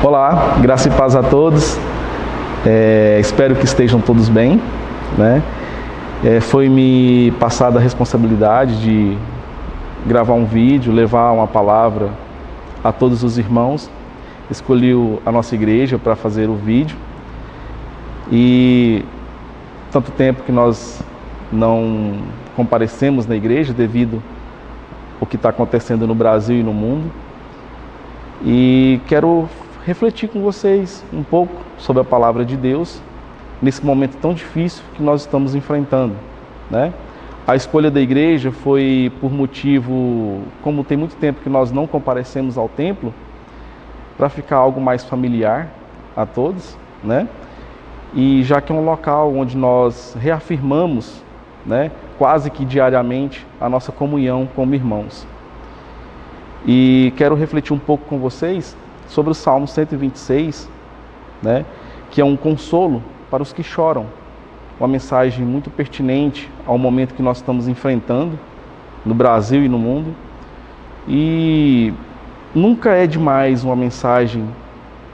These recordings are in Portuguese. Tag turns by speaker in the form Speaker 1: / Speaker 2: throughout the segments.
Speaker 1: Olá, graça e paz a todos. Espero que estejam todos bem, né? Foi-me passada a responsabilidade de gravar um vídeo, levar uma palavra a todos os irmãos. Escolhi a nossa igreja para fazer o vídeo e tanto tempo que nós não comparecemos na igreja devido ao que está acontecendo no Brasil e no mundo. E quero refletir com vocês um pouco sobre a palavra de Deus nesse momento tão difícil que nós estamos enfrentando, né? A escolha da igreja foi por motivo, como tem muito tempo que nós não comparecemos ao templo, para ficar algo mais familiar a todos, né? E já que é um local onde nós reafirmamos, né, quase que diariamente a nossa comunhão como irmãos. E quero refletir um pouco com vocês sobre o Salmo 126, né, que é um consolo para os que choram. Uma mensagem muito pertinente ao momento que nós estamos enfrentando no Brasil e no mundo. E nunca é demais uma mensagem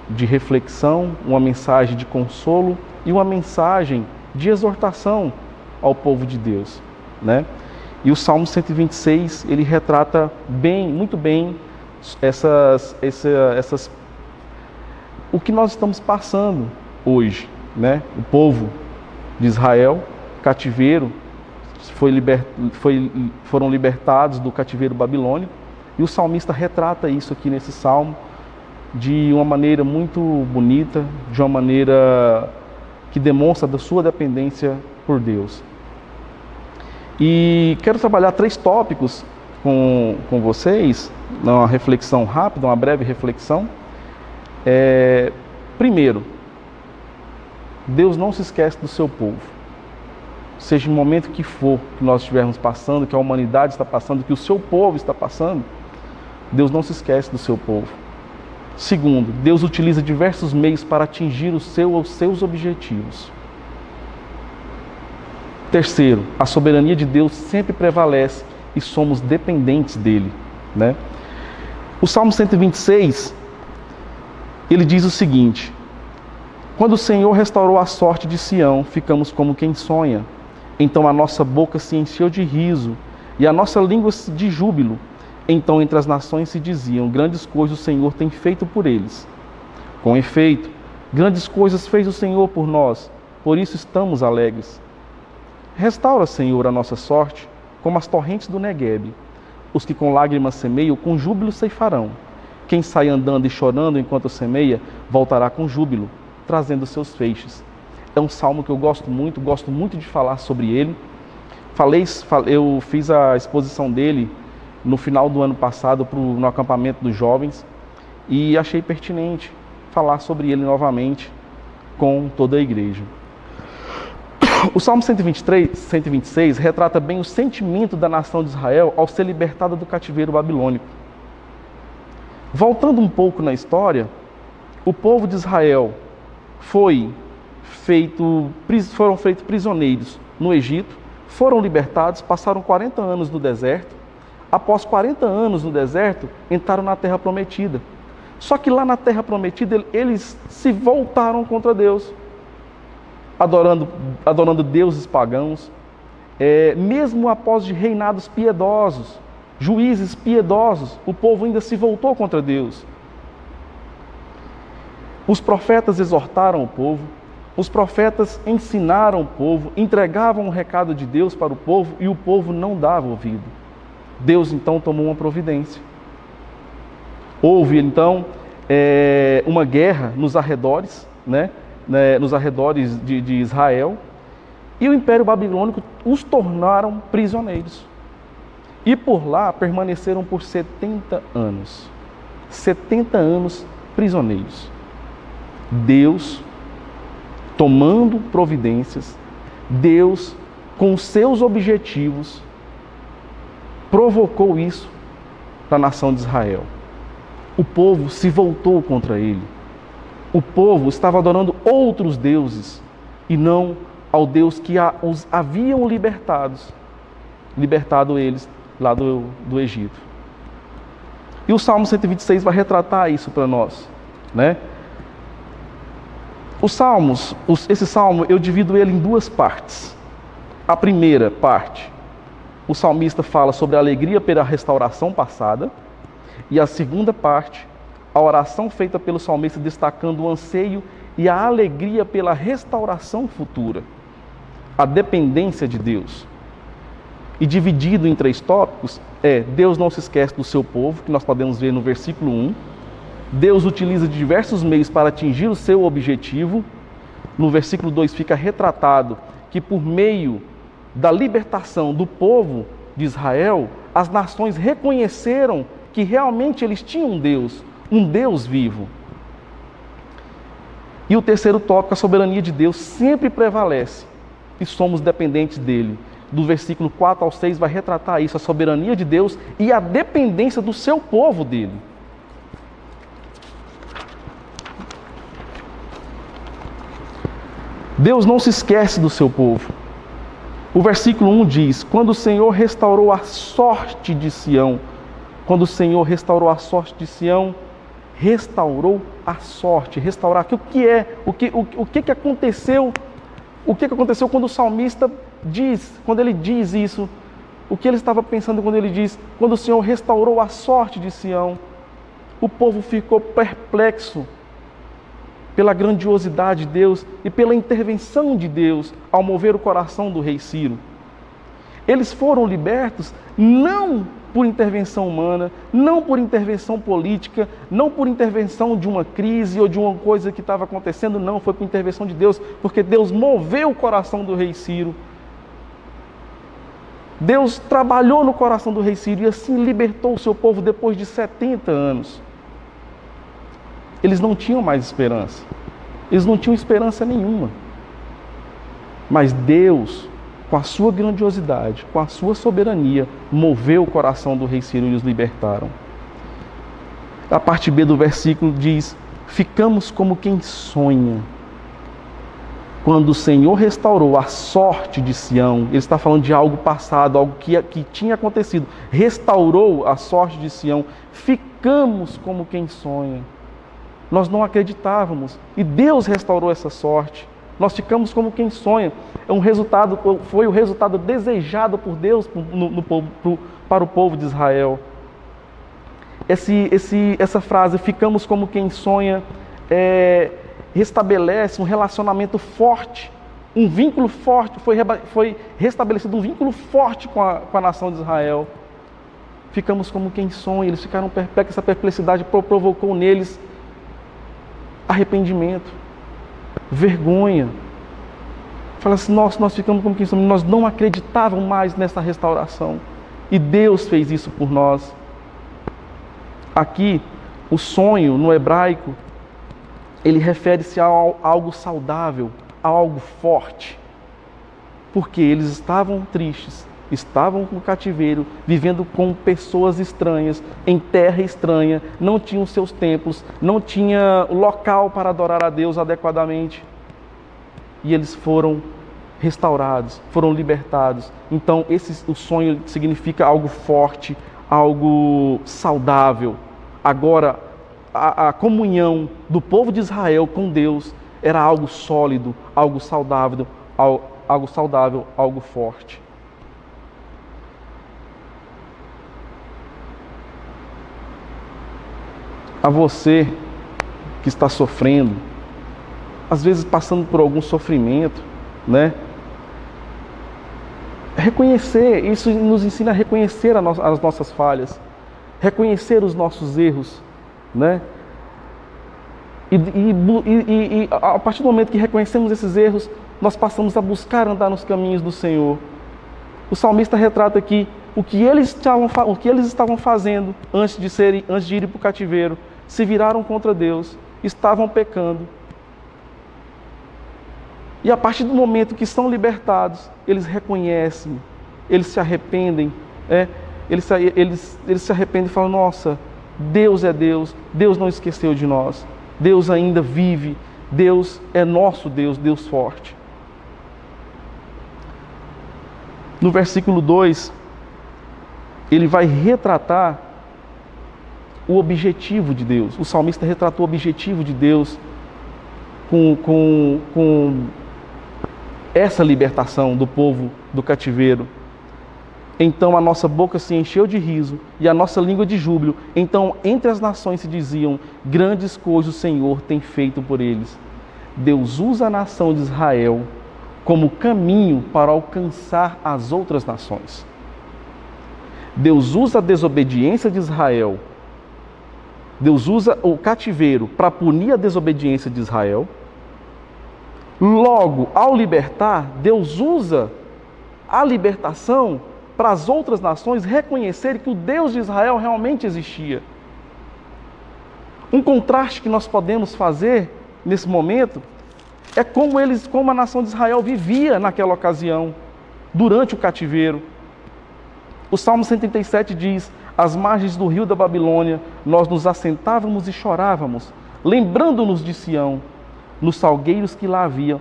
Speaker 1: de reflexão, uma mensagem de consolo e uma mensagem de exortação ao povo de Deus, né? E o Salmo 126, ele retrata muito bem o que nós estamos passando hoje, né? O povo de Israel, cativeiro, foram libertados do cativeiro babilônico, e o salmista retrata isso aqui nesse salmo de uma maneira muito bonita, de uma maneira que demonstra da sua dependência por Deus. E quero trabalhar 3 tópicos com vocês, uma reflexão rápida, uma breve reflexão. Primeiro, Deus não se esquece do seu povo. Seja o momento que for que nós estivermos passando, que a humanidade está passando, que o seu povo está passando, Deus não se esquece do seu povo. Segundo, Deus utiliza diversos meios para atingir os seus objetivos. Terceiro, a soberania de Deus sempre prevalece e somos dependentes dele, né? O Salmo 126, ele diz o seguinte: quando o Senhor restaurou a sorte de Sião, ficamos como quem sonha. Então a nossa boca se encheu de riso e a nossa língua de júbilo. Então entre as nações se diziam: grandes coisas o Senhor tem feito por eles. Com efeito, grandes coisas fez o Senhor por nós, por isso estamos alegres. Restaura, Senhor, a nossa sorte, como as torrentes do Neguebe. Os que com lágrimas semeiam, com júbilo ceifarão. Quem sai andando e chorando enquanto semeia, voltará com júbilo, trazendo seus feixes. É um salmo que eu gosto muito de falar sobre ele. Eu fiz a exposição dele no final do ano passado no acampamento dos jovens e achei pertinente falar sobre ele novamente com toda a igreja. O Salmo 126 retrata bem o sentimento da nação de Israel ao ser libertada do cativeiro babilônico. Voltando um pouco na história, o povo de Israel foram feitos prisioneiros no Egito, foram libertados, passaram 40 anos no deserto. Após 40 anos no deserto, entraram na Terra Prometida. Só que lá na Terra Prometida, eles se voltaram contra Deus, adorando deuses pagãos, mesmo após de reinados piedosos, juízes piedosos, o povo ainda se voltou contra Deus. Os profetas exortaram o povo, os profetas ensinaram o povo, entregavam o recado de Deus para o povo e o povo não dava ouvido. Deus então tomou uma providência. Houve então uma guerra nos arredores, né? Nos arredores de Israel, e o Império Babilônico os tornaram prisioneiros. E por lá permaneceram por 70 anos. 70 anos prisioneiros. Deus tomando providências, Deus com os seus objetivos, provocou isso para a nação de Israel. O povo se voltou contra ele. O povo estava adorando outros deuses e não ao Deus que os haviam libertado eles lá do Egito. E o Salmo 126 vai retratar isso para nós, né? Esse salmo, eu divido ele em duas partes. A primeira parte, o salmista fala sobre a alegria pela restauração passada. E a segunda parte, a oração feita pelo salmista destacando o anseio e a alegria pela restauração futura. A dependência de Deus. E dividido em 3 tópicos, Deus não se esquece do seu povo, que nós podemos ver no versículo 1. Deus utiliza diversos meios para atingir o seu objetivo. No versículo 2 fica retratado que por meio da libertação do povo de Israel, as nações reconheceram que realmente eles tinham um Deus vivo. E o terceiro tópico, a soberania de Deus, sempre prevalece e somos dependentes dele. Do versículo 4 ao 6 vai retratar isso, a soberania de Deus e a dependência do seu povo dele. Deus não se esquece do seu povo. O versículo 1 diz: quando o Senhor restaurou a sorte de Sião. Quando o Senhor restaurou a sorte de Sião, restaurou a sorte. Restaurar, o que aconteceu? O que aconteceu quando o salmista quando ele diz isso? O que ele estava pensando quando ele diz: quando o Senhor restaurou a sorte de Sião? O povo ficou perplexo pela grandiosidade de Deus e pela intervenção de Deus ao mover o coração do rei Ciro. Eles foram libertos não por intervenção humana, não por intervenção política, não por intervenção de uma crise ou de uma coisa que estava acontecendo, não, foi por intervenção de Deus, porque Deus moveu o coração do rei Ciro. Deus trabalhou no coração do rei Ciro e assim libertou o seu povo depois de 70 anos. Eles não tinham mais esperança. Eles não tinham esperança nenhuma. Mas Deus, com a sua grandiosidade, com a sua soberania, moveu o coração do rei Ciro e os libertaram. A parte B do versículo diz: ficamos como quem sonha. Quando o Senhor restaurou a sorte de Sião, ele está falando de algo passado, algo que tinha acontecido. Restaurou a sorte de Sião, ficamos como quem sonha. Nós não acreditávamos e Deus restaurou essa sorte. Nós ficamos como quem sonha. Foi o resultado desejado por Deus para o povo de Israel. Essa frase, ficamos como quem sonha, restabelece um relacionamento forte, um vínculo forte, foi restabelecido um vínculo forte com a nação de Israel. Ficamos como quem sonha, eles ficaram perplexos, essa perplexidade provocou neles arrependimento, vergonha. Fala assim: nós ficamos como quem somos, nós não acreditávamos mais nessa restauração. E Deus fez isso por nós. Aqui, o sonho no hebraico, ele refere-se a algo saudável, a algo forte. Porque eles estavam tristes, estavam no cativeiro, vivendo com pessoas estranhas, em terra estranha, não tinham seus templos, não tinha local para adorar a Deus adequadamente. E eles foram restaurados, foram libertados. Então, o sonho significa algo forte, algo saudável. Agora, a comunhão do povo de Israel com Deus era algo sólido, algo saudável, algo forte. A você que está sofrendo, às vezes passando por algum sofrimento, né? Reconhecer, isso nos ensina a reconhecer as nossas falhas, reconhecer os nossos erros, né? E a partir do momento que reconhecemos esses erros, nós passamos a buscar andar nos caminhos do Senhor. O salmista retrata aqui o que eles estavam fazendo antes de irem para o cativeiro. Se viraram contra Deus, estavam pecando. E a partir do momento que são libertados, eles reconhecem, eles se arrependem, eles se arrependem e falam: nossa, Deus é Deus, Deus não esqueceu de nós, Deus ainda vive, Deus é nosso Deus, Deus forte. No versículo 2, ele vai retratar o objetivo de Deus. O salmista retratou o objetivo de Deus com essa libertação do povo do cativeiro. Então a nossa boca se encheu de riso e a nossa língua de júbilo. Então entre as nações se diziam: grandes coisas o Senhor tem feito por eles. Deus usa a nação de Israel como caminho para alcançar as outras nações. Deus usa a desobediência de Israel. Deus usa o cativeiro para punir a desobediência de Israel. Logo, ao libertar, Deus usa a libertação para as outras nações reconhecerem que o Deus de Israel realmente existia. Um contraste que nós podemos fazer nesse momento é como a nação de Israel vivia naquela ocasião, durante o cativeiro. O Salmo 137 diz: às margens do rio da Babilônia, nós nos assentávamos e chorávamos, lembrando-nos de Sião, nos salgueiros que lá haviam,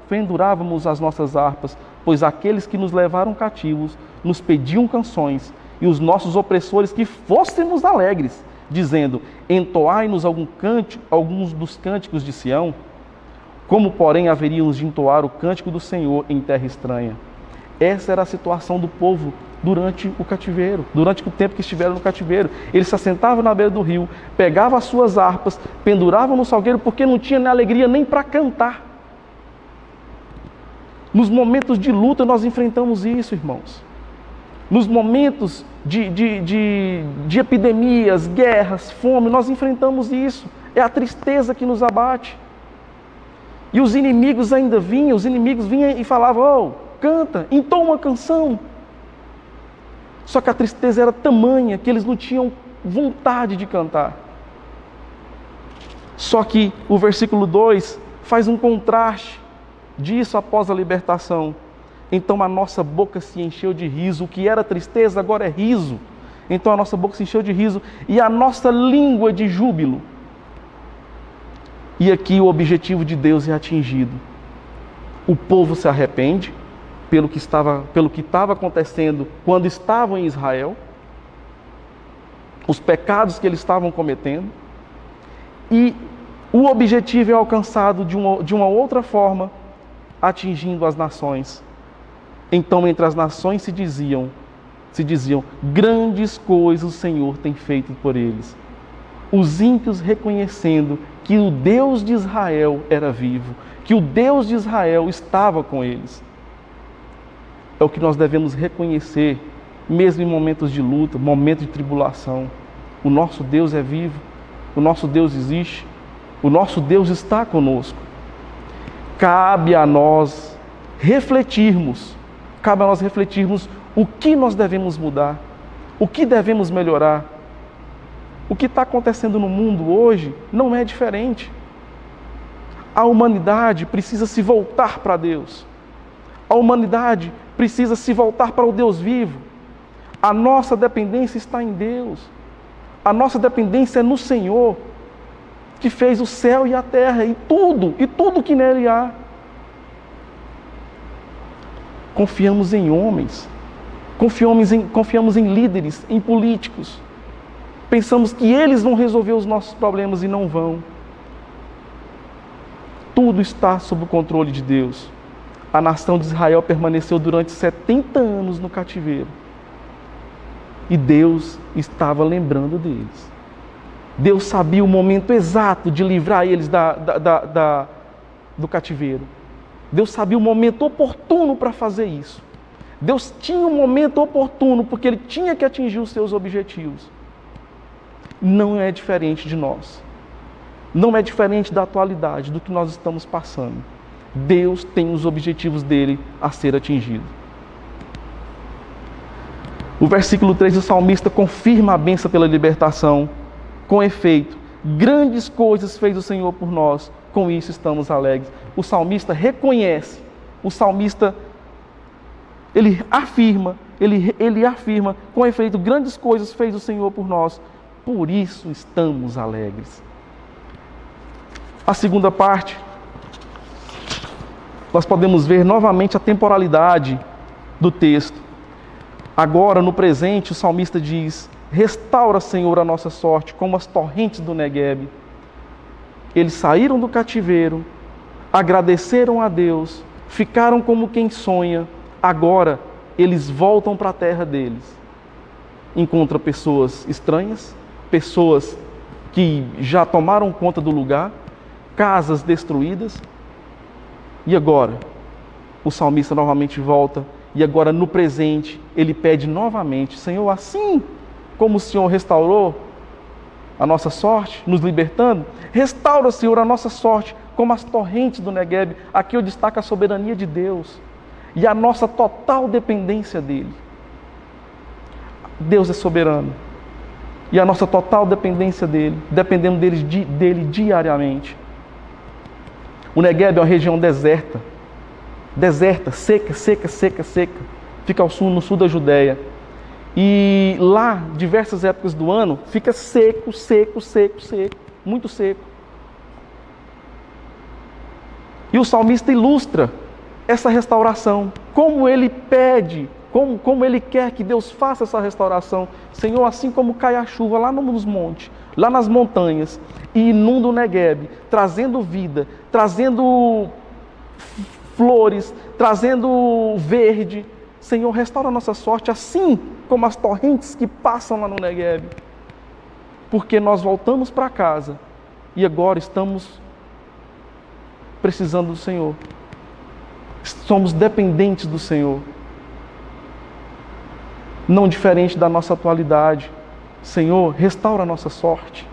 Speaker 1: pendurávamos as nossas harpas, pois aqueles que nos levaram cativos nos pediam canções, e os nossos opressores que fôssemos alegres, dizendo: entoai-nos alguns dos cânticos de Sião. Como, porém, haveríamos de entoar o cântico do Senhor em terra estranha? Essa era a situação do povo durante o cativeiro, durante o tempo que estiveram no cativeiro. Eles se assentavam na beira do rio, pegavam as suas harpas, penduravam no salgueiro, porque não tinha alegria nem para cantar. Nos momentos de luta nós enfrentamos isso, irmãos. Nos momentos de epidemias, guerras, fome, nós enfrentamos isso. É a tristeza que nos abate. E os inimigos ainda vinham, e falavam: oh, canta, entoa uma canção. Só que a tristeza era tamanha que eles não tinham vontade de cantar. Só que o versículo 2 faz um contraste disso após a libertação. Então a nossa boca se encheu de riso, o que era tristeza agora é riso. Então a nossa boca se encheu de riso e a nossa língua de júbilo. E aqui o objetivo de Deus é atingido. O povo se arrepende pelo que estava acontecendo quando estavam em Israel, os pecados que eles estavam cometendo, e o objetivo é alcançado de uma outra forma, atingindo as nações. Então entre as nações se diziam, grandes coisas o Senhor tem feito por eles. Os ímpios reconhecendo que o Deus de Israel era vivo, que o Deus de Israel estava com eles. É o que nós devemos reconhecer, mesmo em momentos de luta, momentos de tribulação. O nosso Deus é vivo, o nosso Deus existe, o nosso Deus está conosco. Cabe a nós refletirmos o que nós devemos mudar, o que devemos melhorar. O que está acontecendo no mundo hoje não é diferente. A humanidade precisa se voltar para Deus. A humanidade precisa se voltar para o Deus vivo. A nossa dependência está em Deus. A nossa dependência é no Senhor, que fez o céu e a terra e tudo que nele há. Confiamos em homens, confiamos em líderes, em políticos. Pensamos que eles vão resolver os nossos problemas e não vão. Tudo está sob o controle de Deus. A nação de Israel permaneceu durante 70 anos no cativeiro. E Deus estava lembrando deles. Deus sabia o momento exato de livrar eles do cativeiro. Deus sabia o momento oportuno para fazer isso. Deus tinha um momento oportuno porque Ele tinha que atingir os seus objetivos. Não é diferente de nós. Não é diferente da atualidade, do que nós estamos passando. Deus tem os objetivos dele a ser atingido. O versículo 3 do salmista confirma a bênção pela libertação. Com efeito, grandes coisas fez o Senhor por nós, com isso estamos alegres. O salmista reconhece, ele afirma, com efeito, grandes coisas fez o Senhor por nós, por isso estamos alegres. A segunda parte, nós podemos ver novamente a temporalidade do texto. Agora, no presente, o salmista diz: restaura, Senhor, a nossa sorte, como as torrentes do Neguebe. Eles saíram do cativeiro, agradeceram a Deus, ficaram como quem sonha. Agora, eles voltam para a terra deles. Encontram pessoas estranhas, pessoas que já tomaram conta do lugar, casas destruídas. E agora, o salmista novamente volta, e agora no presente, ele pede novamente: Senhor, assim como o Senhor restaurou a nossa sorte, nos libertando, restaura, Senhor, a nossa sorte, como as torrentes do Negueb. Aqui eu destaco a soberania de Deus e a nossa total dependência dEle. Deus é soberano e a nossa total dependência dEle, dependendo dEle diariamente. O Negueb é uma região deserta, seca, fica no sul da Judéia. E lá, diversas épocas do ano, fica seco, muito seco. E o salmista ilustra essa restauração, como ele pede, como ele quer que Deus faça essa restauração. Senhor, assim como cai a chuva lá nos montes, lá nas montanhas, e inunda o Negueb, trazendo vida, trazendo flores, trazendo verde. Senhor, restaura a nossa sorte, assim como as torrentes que passam lá no Negueb. Porque nós voltamos para casa e agora estamos precisando do Senhor. Somos dependentes do Senhor. Não diferente da nossa atualidade. Senhor, restaura a nossa sorte.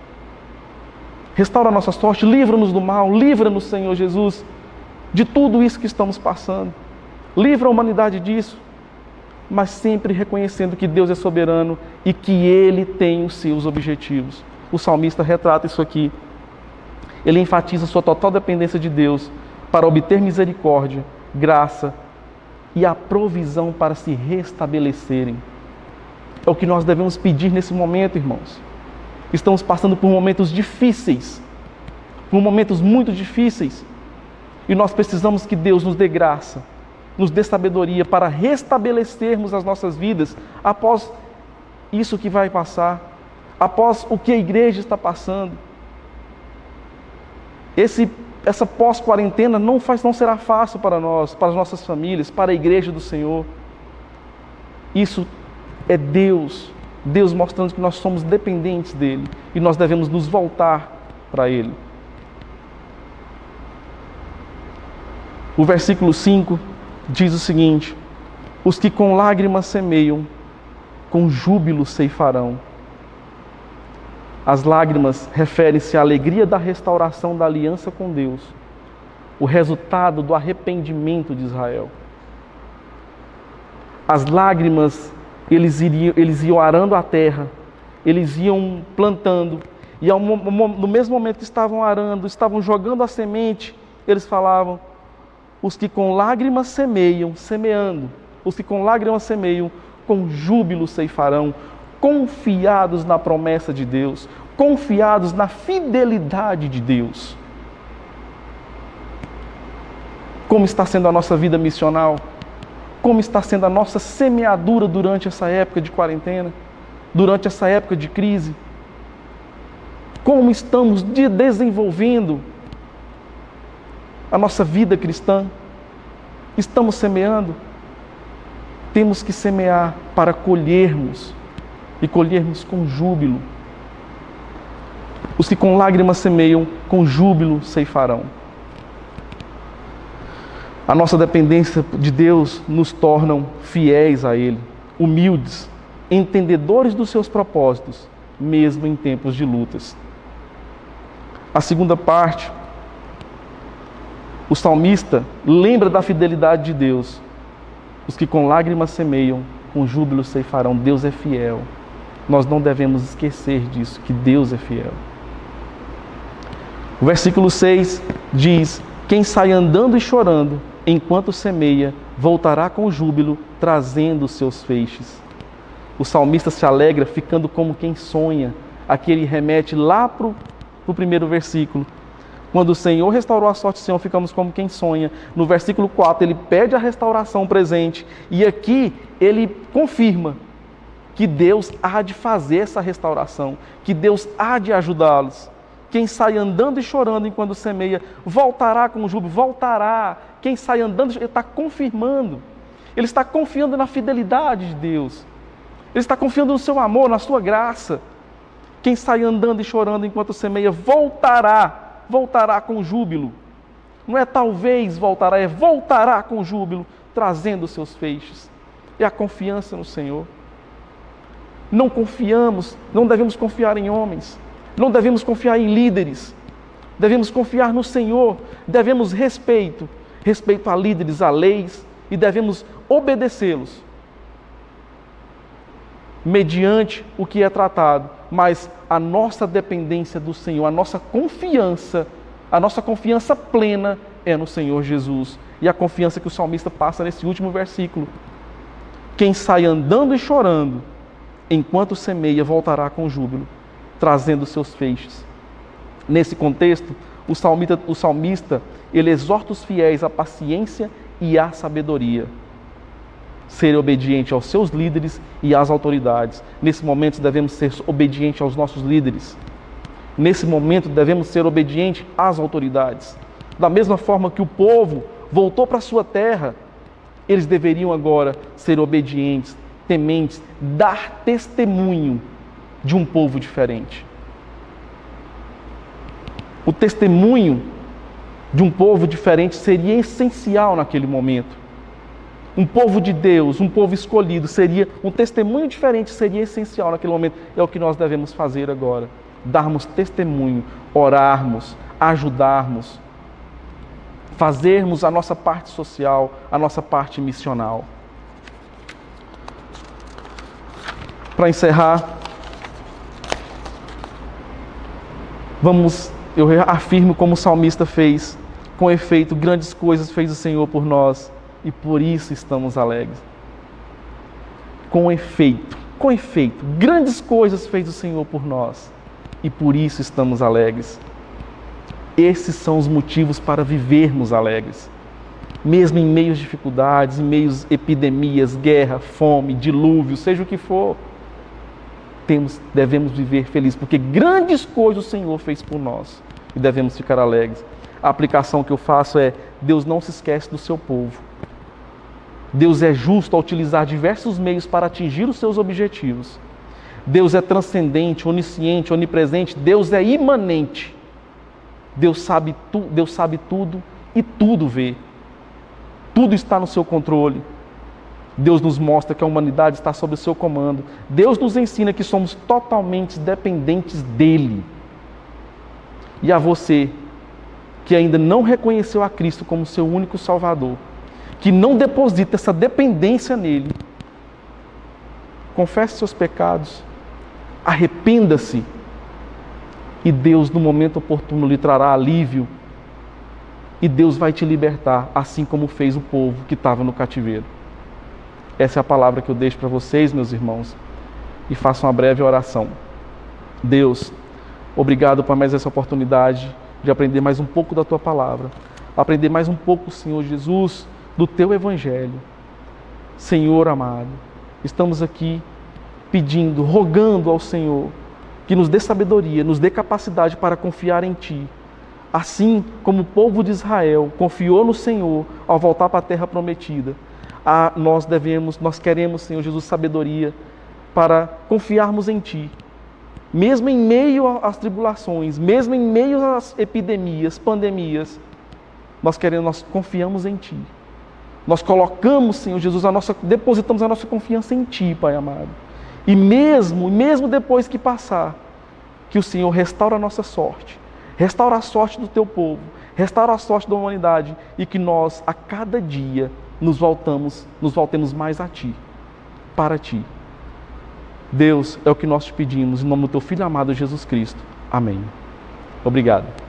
Speaker 1: Restaura a nossa sorte, livra-nos do mal, livra-nos, Senhor Jesus, de tudo isso que estamos passando. Livra a humanidade disso, mas sempre reconhecendo que Deus é soberano e que Ele tem os seus objetivos. O salmista retrata isso aqui. Ele enfatiza sua total dependência de Deus para obter misericórdia, graça e a provisão para se restabelecerem. É o que nós devemos pedir nesse momento, irmãos. Estamos passando por momentos difíceis, por momentos muito difíceis, e nós precisamos que Deus nos dê graça, nos dê sabedoria para restabelecermos as nossas vidas após isso que vai passar, após o que a igreja está passando. Essa pós-quarentena não será fácil para nós, para as nossas famílias, para a igreja do Senhor. Isso é Deus mostrando que nós somos dependentes dEle e nós devemos nos voltar para Ele. O versículo 5 diz o seguinte: os que com lágrimas semeiam, com júbilo ceifarão. As lágrimas referem-se à alegria da restauração da aliança com Deus, o resultado do arrependimento de Israel. As lágrimas, eles iam arando a terra, eles iam plantando, e no mesmo momento que estavam arando, estavam jogando a semente, eles falavam: os que com lágrimas semeiam, semeando, os que com lágrimas semeiam, com júbilo ceifarão, confiados na promessa de Deus, confiados na fidelidade de Deus. Como está sendo a nossa vida missional? Como está sendo a nossa semeadura durante essa época de quarentena? Durante essa época de crise? Como estamos desenvolvendo a nossa vida cristã? Estamos semeando? Temos que semear para colhermos, e colhermos com júbilo. Os que com lágrimas semeiam, com júbilo ceifarão. A nossa dependência de Deus nos torna fiéis a Ele, humildes, entendedores dos seus propósitos, mesmo em tempos de lutas. A segunda parte, o salmista lembra da fidelidade de Deus. Os que com lágrimas semeiam, com júbilo ceifarão. Deus é fiel. Nós não devemos esquecer disso, que Deus é fiel. O versículo 6 diz: quem sai andando e chorando, enquanto semeia, voltará com júbilo, trazendo os seus feixes. O salmista se alegra, ficando como quem sonha. Aqui ele remete lá para o primeiro versículo. Quando o Senhor restaurou a sorte do Senhor, ficamos como quem sonha. No versículo 4, ele pede a restauração presente. E aqui ele confirma que Deus há de fazer essa restauração, que Deus há de ajudá-los. Quem sai andando e chorando enquanto semeia, voltará com júbilo, voltará. Quem sai andando, ele está confirmando. Ele está confiando na fidelidade de Deus. Ele está confiando no seu amor, na sua graça. Quem sai andando e chorando enquanto semeia, voltará com júbilo. Não é talvez voltará, é voltará com júbilo, trazendo os seus feixes. É a confiança no Senhor. Não confiamos, não devemos confiar em homens, não devemos confiar em líderes, devemos confiar no Senhor, devemos respeito a líderes, a leis, e devemos obedecê-los, mediante o que é tratado, mas a nossa dependência do Senhor, a nossa confiança plena é no Senhor Jesus, e a confiança que o salmista passa nesse último versículo. Quem sai andando e chorando, enquanto semeia, voltará com júbilo, trazendo seus feixes. Nesse contexto, o salmista, ele exorta os fiéis à paciência e à sabedoria. Ser obediente aos seus líderes e às autoridades. Nesse momento, devemos ser obedientes aos nossos líderes. Nesse momento, devemos ser obedientes às autoridades. Da mesma forma que o povo voltou para a sua terra, eles deveriam agora ser obedientes, tementes, dar testemunho de um povo diferente. O testemunho de um povo diferente seria essencial naquele momento. Um povo de Deus, um povo escolhido, um testemunho diferente seria essencial naquele momento. É o que nós devemos fazer agora. Darmos testemunho, orarmos, ajudarmos, fazermos a nossa parte social, a nossa parte missional. Para encerrar, eu afirmo como o salmista fez, com efeito, grandes coisas fez o Senhor por nós, e por isso estamos alegres. Com efeito, grandes coisas fez o Senhor por nós, e por isso estamos alegres. Esses são os motivos para vivermos alegres. Mesmo em meio às dificuldades, em meio a epidemias, guerra, fome, dilúvio, seja o que for, devemos viver felizes, porque grandes coisas o Senhor fez por nós e devemos ficar alegres. A aplicação que eu faço é: Deus não se esquece do seu povo. Deus é justo ao utilizar diversos meios para atingir os seus objetivos. Deus é transcendente, onisciente, onipresente. Deus é imanente. Deus sabe tudo e tudo vê. Tudo está no seu controle. Deus nos mostra que a humanidade está sob o seu comando. Deus nos ensina que somos totalmente dependentes dEle. E a você, que ainda não reconheceu a Cristo como seu único Salvador, que não deposita essa dependência nele, confesse seus pecados, arrependa-se, e Deus, no momento oportuno, lhe trará alívio, e Deus vai te libertar, assim como fez o povo que estava no cativeiro. Essa é a palavra que eu deixo para vocês, meus irmãos, e faço uma breve oração. Deus, obrigado por mais essa oportunidade de aprender mais um pouco da Tua Palavra, aprender mais um pouco, Senhor Jesus, do Teu Evangelho. Senhor amado, estamos aqui pedindo, rogando ao Senhor que nos dê sabedoria, nos dê capacidade para confiar em Ti. Assim como o povo de Israel confiou no Senhor ao voltar para a terra prometida, nós queremos, Senhor Jesus, sabedoria para confiarmos em Ti. Mesmo em meio às tribulações, mesmo em meio às epidemias, pandemias, nós confiamos em Ti. Nós colocamos, Senhor Jesus, depositamos a nossa confiança em Ti, Pai amado. E mesmo depois que passar, que o Senhor restaura a nossa sorte, restaura a sorte do Teu povo, restaura a sorte da humanidade, e que nós, a cada dia, nos voltemos mais a Ti, para Ti. Deus, é o que nós te pedimos, em nome do Teu Filho amado Jesus Cristo. Amém. Obrigado.